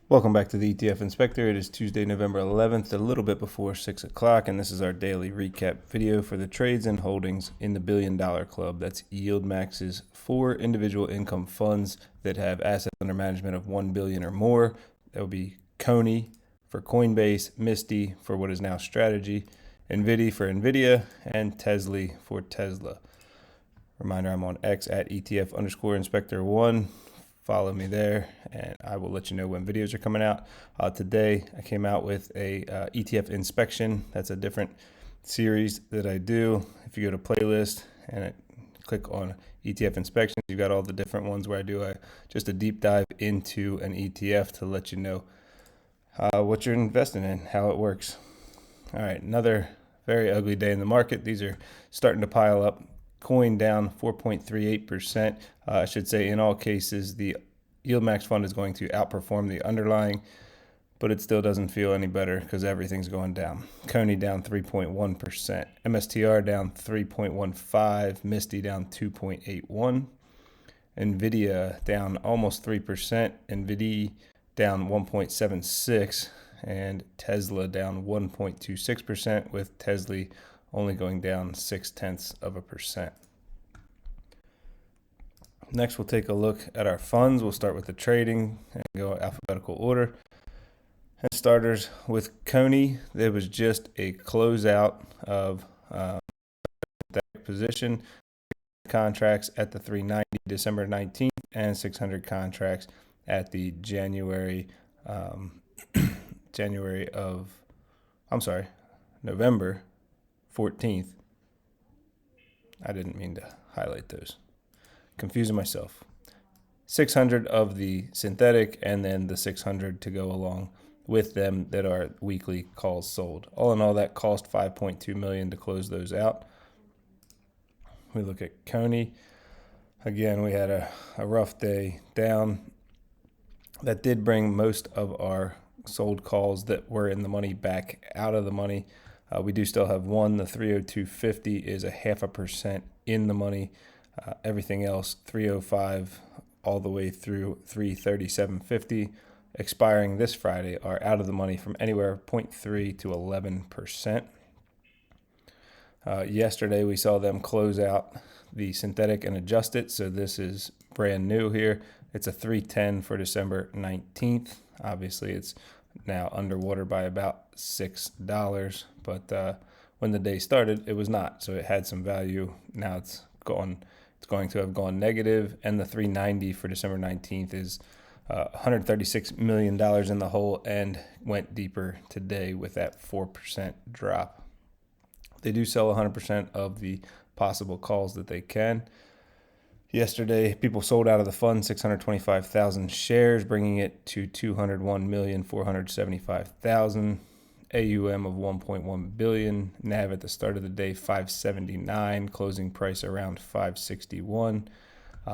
Welcome back to the ETF Inspector. It is Tuesday, November 11th, a little bit before 6 o'clock, and this is our daily recap video for the trades and holdings in the $1 Billion Club. That's YieldMax's 4 individual income funds that have assets under management of $1 billion or more. That will be CONY for Coinbase, MSTY for what is now Strategy, NVDY for NVIDIA, and TSLY for Tesla. Reminder, I'm on X at ETF_Inspector1. Follow me there, and I will let you know when videos are coming out. Today, I came out with a ETF inspection. That's a different series that I do. If you go to playlist and click on ETF inspections, you've got all the different ones where I do just a deep dive into an ETF to let you know what you're investing in, how it works. All right, another very ugly day in the market. These are starting to pile up. Coin down 4.38%. I should say in all cases, the YieldMax fund is going to outperform the underlying, but it still doesn't feel any better because everything's going down. CONY down 3.1%. MSTR down 3.15%. MSTY down 2.81%. NVIDIA down almost 3%. NVDY down 1.76%. And Tesla down 1.26%, with TSLY only going down 0.6%. Next, we'll take a look at our funds. We'll start with the trading and go alphabetical order. And starters with CONY, there was just a closeout of that position. Contracts at the 390 December 19th and 600 contracts at the November 14th. I didn't mean to highlight those. Confusing myself. 600 of the synthetic, and then the 600 to go along with them that are weekly calls sold. All in all, that cost $5.2 million to close those out. We look at CONY. Again, we had a rough day down. That did bring most of our sold calls that were in the money back out of the money. We do still have one. The 302.50 is a 0.5% in the money. Everything else, 305 all the way through 337.50, expiring this Friday, are out of the money from anywhere 0.3 to 11%. Yesterday, we saw them close out the synthetic and adjust it. So this is brand new here. It's a 310 for December 19th. Obviously, it's now underwater by about $6, but when the day started, it was not. So it had some value. Now it's gone. It's going to have gone negative, and the 390 for December 19th is $136 million in the hole and went deeper today with that 4% drop. They do sell 100% of the possible calls that they can. Yesterday, people sold out of the fund 625,000 shares, bringing it to 201,475,000. AUM of 1.1 billion. NAV at the start of the day 579. Closing price around 561.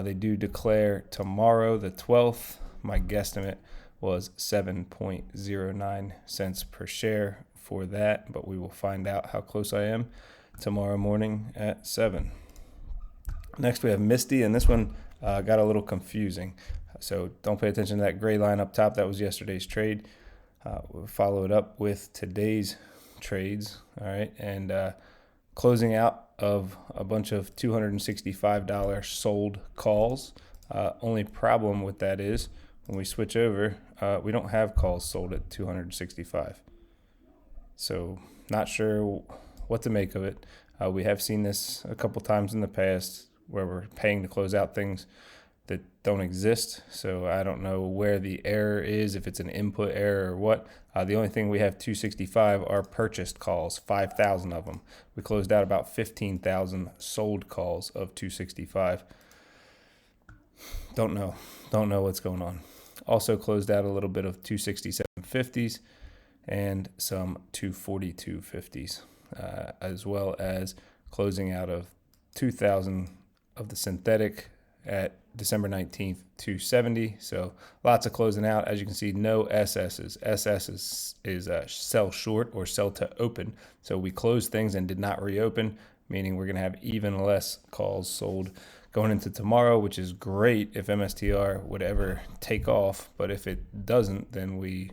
They do declare tomorrow, the 12th. My guesstimate was 7.09 cents per share for that, but we will find out how close I am tomorrow morning at 7. Next, we have MSTY, and this one got a little confusing. So don't pay attention to that gray line up top. That was yesterday's trade. We'll follow it up with today's trades. All right, and closing out of a bunch of $265 sold calls. Only problem with that is when we switch over, we don't have calls sold at $265. So not sure what to make of it. We have seen this a couple times in the past where we're paying to close out things that don't exist. So I don't know where the error is, if it's an input error or what. The only thing we have 265 are purchased calls, 5,000 of them. We closed out about 15,000 sold calls of 265. Don't know what's going on. Also closed out a little bit of 267.50s and some 242.50s, as well as closing out of 2,000 of the synthetic at December 19th, 270. So lots of closing out. As you can see, no SSs. SS is sell short or sell to open. So we closed things and did not reopen, meaning we're going to have even less calls sold going into tomorrow, which is great if MSTR would ever take off. But if it doesn't, then we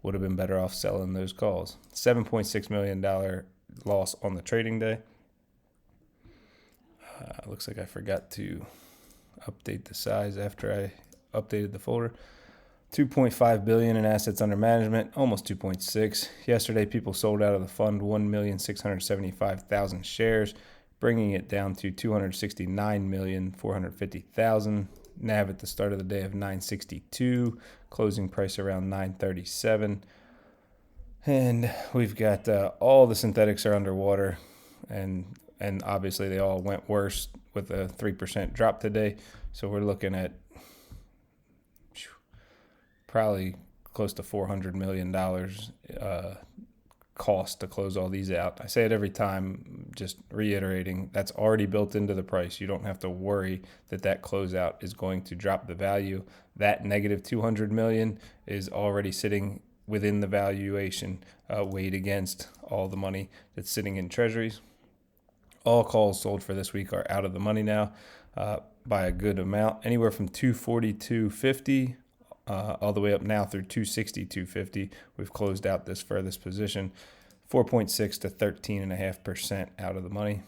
would have been better off selling those calls. $7.6 million loss on the trading day. Looks like I forgot to update the size after I updated the folder. 2.5 billion in assets under management, almost 2.6. Yesterday, people sold out of the fund 1,675,000 shares, bringing it down to 269,450,000. NAV at the start of the day of 962, closing price around 937. And we've got all the synthetics are underwater, and obviously they all went worse with a 3% drop today. So we're looking at probably close to $400 million cost to close all these out. I say it every time, just reiterating, that's already built into the price. You don't have to worry that closeout is going to drop the value. That negative 200 million is already sitting within the valuation, weighed against all the money that's sitting in treasuries. All calls sold for this week are out of the money now by a good amount, anywhere from 240 to 50. All the way up now through 260, 250. We've closed out this furthest position, 4.6 to 13.5% out of the money.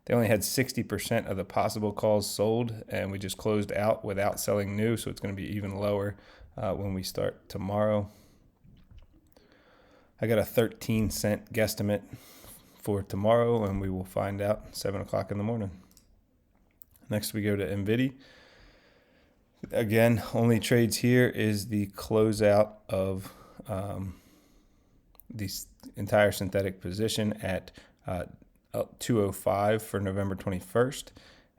They only had 60% of the possible calls sold, and we just closed out without selling new, so it's going to be even lower when we start tomorrow. I got a 13-cent guesstimate for tomorrow, and we will find out 7 o'clock in the morning. Next, we go to NVDY. Again, only trades here is the closeout of the entire synthetic position at 205 for November 21st,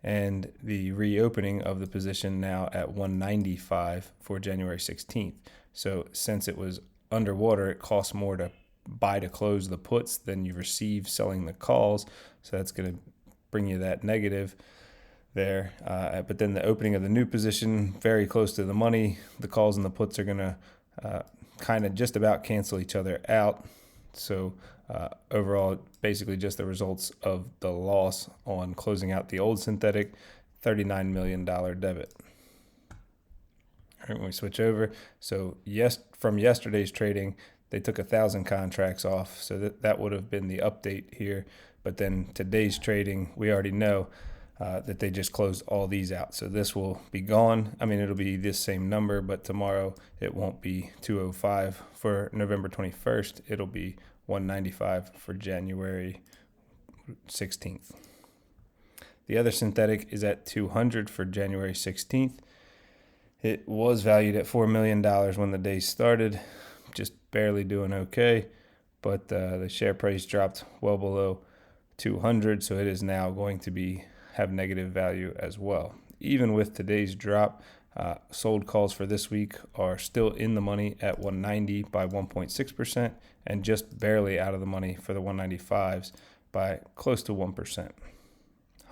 and the reopening of the position now at 195 for January 16th. So since it was underwater, it costs more to buy to close the puts than you receive selling the calls. So that's going to bring you that negative there. But then the opening of the new position, very close to the money. The calls and the puts are going to kind of just about cancel each other out. So overall, basically just the results of the loss on closing out the old synthetic, $39 million debit. All right, when we switch over, so from yesterday's trading, they took 1,000 contracts off. So that would have been the update here. But then today's trading, we already know that they just closed all these out. So this will be gone. I mean, it'll be this same number, but tomorrow it won't be 205 for November 21st. It'll be 195 for January 16th. The other synthetic is at 200 for January 16th. It was valued at $4 million when the day started, just barely doing okay, but the share price dropped well below 200, so it is now going to have negative value as well. Even with today's drop, sold calls for this week are still in the money at 190 by 1.6% and just barely out of the money for the 195s by close to 1%.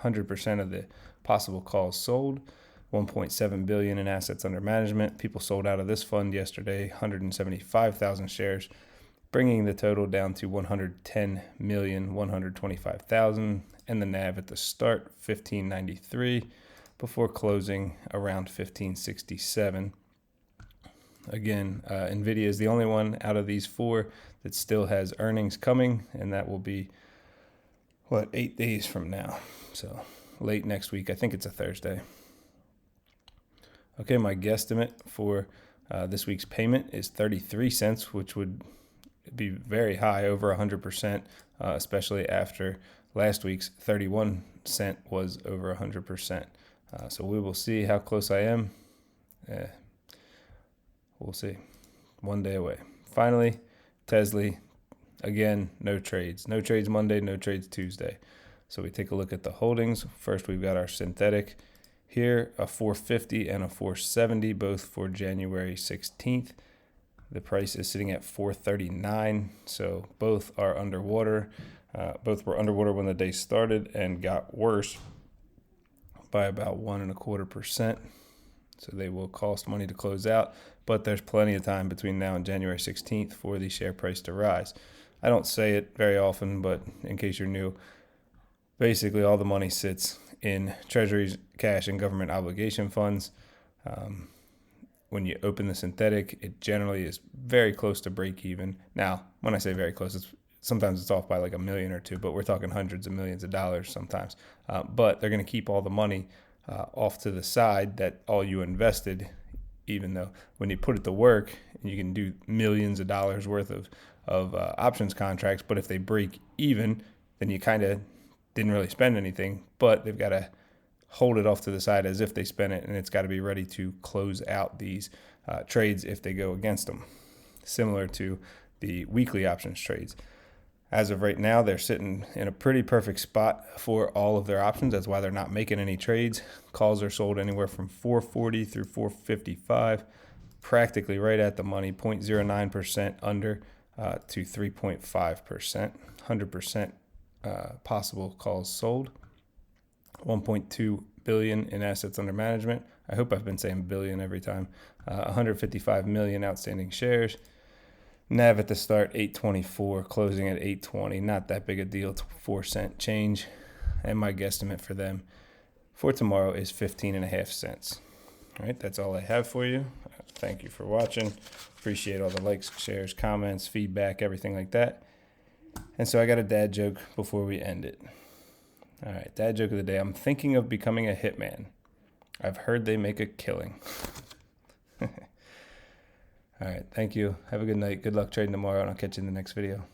100% of the possible calls sold. 1.7 billion in assets under management. People sold out of this fund yesterday, 175,000 shares, bringing the total down to 110,125,000, and the NAV at the start, 1593, before closing around 1567. Again, NVIDIA is the only one out of these four that still has earnings coming, and that will be, 8 days from now. So late next week. I think it's a Thursday. Okay, my guesstimate for this week's payment is 33 cents, which would be very high, over 100%, especially after last week's 31 cent was over 100%. So we will see how close I am. We'll see. One day away. Finally, TSLY. Again, no trades. No trades Monday, no trades Tuesday. So we take a look at the holdings. First, we've got our synthetic here, a 450 and a 470, both for January 16th. The price is sitting at 439, so both are underwater. Both were underwater when the day started and got worse by about 1.25%. So they will cost money to close out, but there's plenty of time between now and January 16th for the share price to rise. I don't say it very often, but in case you're new, basically all the money sits in treasuries, cash, and government obligation funds. When you open the synthetic, it generally is very close to break even. Now, when I say very close, sometimes it's off by like $1 million or $2 million, but we're talking hundreds of millions of dollars sometimes. But they're going to keep all the money off to the side that all you invested, even though when you put it to work, you can do millions of dollars worth of options contracts. But if they break even, then you kind of didn't really spend anything, but they've got to hold it off to the side as if they spent it, and it's got to be ready to close out these trades if they go against them, similar to the weekly options trades. As of right now, they're sitting in a pretty perfect spot for all of their options. That's why they're not making any trades. Calls are sold anywhere from 440 through 455, practically right at the money, 0.09% under to 3.5%, 100% possible calls sold. 1.2 billion in assets under management. I hope I've been saying billion every time. 155 million outstanding shares. NAV at the start 824, closing at 820. Not that big a deal, 4-cent change. And my guesstimate for them for tomorrow is 15.5 cents. All right, that's all I have for you. Thank you for watching. Appreciate all the likes, shares, comments, feedback, everything like that. And so I got a dad joke before we end it. All right, dad joke of the day. I'm thinking of becoming a hitman. I've heard they make a killing. All right, thank you. Have a good night. Good luck trading tomorrow, and I'll catch you in the next video.